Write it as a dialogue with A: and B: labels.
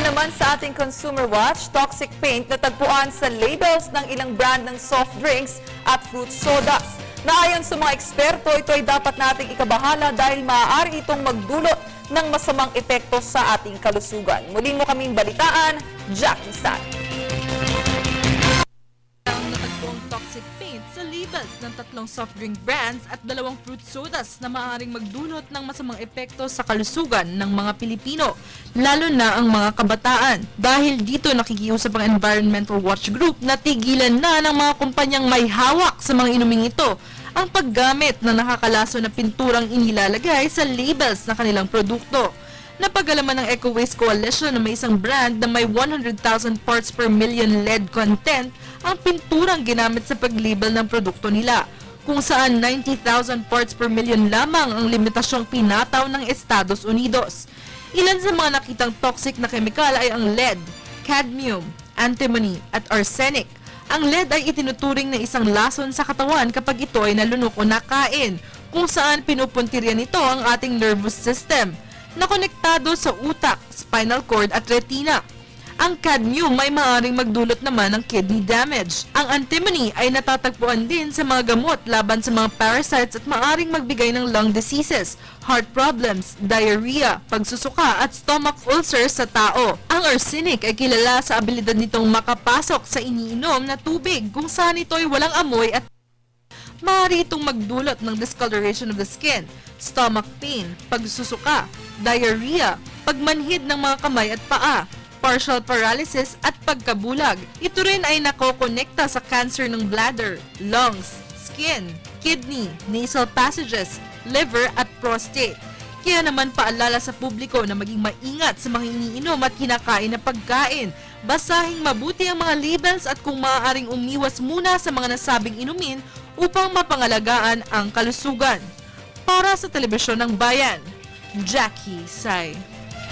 A: naman sa ating Consumer Watch, toxic paint na tagpuan sa labels ng ilang brand ng soft drinks at fruit sodas. Na ayon sa mga eksperto, ito ay dapat nating ikabahala dahil maaari itong magdulot ng masamang epekto sa ating kalusugan. Muling mo kaming balitaan, Jackie San.
B: Natagpong toxic paint sa labels ng 3 soft drink brands at 2 fruit sodas na maaaring magdulot ng masamang epekto sa kalusugan ng mga Pilipino, lalo na ang mga kabataan. Dahil dito nakikiusap ang Environmental Watch Group na tigilan na ng mga kumpanyang may hawak sa mga inuming ito ang paggamit ng nakakalaso na pinturang inilalagay sa labels na kanilang produkto. Napag-alaman ng Eco Waste Coalition na may isang brand na may 100,000 parts per million lead content ang pinturang ginamit sa pag-label ng produkto nila, kung saan 90,000 parts per million lamang ang limitasyong pinataw ng Estados Unidos. Ilan sa mga nakitang toxic na kemikal ay ang lead, cadmium, antimony at arsenic. Ang lead ay itinuturing na isang lason sa katawan kapag ito ay nalunok o nakain, kung saan pinupuntirya nito ang ating nervous system na konektado sa utak, spinal cord at retina. Ang cadmium ay maaaring magdulot naman ng kidney damage. Ang antimony ay natatagpuan din sa mga gamot laban sa mga parasites at maaaring magbigay ng lung diseases, heart problems, diarrhea, pagsusuka at stomach ulcers sa tao. Ang arsenic ay kilala sa abilidad nitong makapasok sa iniinom na tubig kung saan ito ay walang amoy at maaari itong magdulot ng discoloration of the skin, stomach pain, pagsusuka, diarrhea, pagmanhid ng mga kamay at paa, partial paralysis at pagkabulag. Ito rin ay nakokonekta sa cancer ng bladder, lungs, skin, kidney, nasal passages, liver at prostate. Kaya naman paalala sa publiko na maging maingat sa mga iniinom at kinakain na pagkain. Basahing mabuti ang mga labels at kung maaaring umiwas muna sa mga nasabing inumin upang mapangalagaan ang kalusugan. Para sa Telebisyon ng Bayan, Jackie Sai.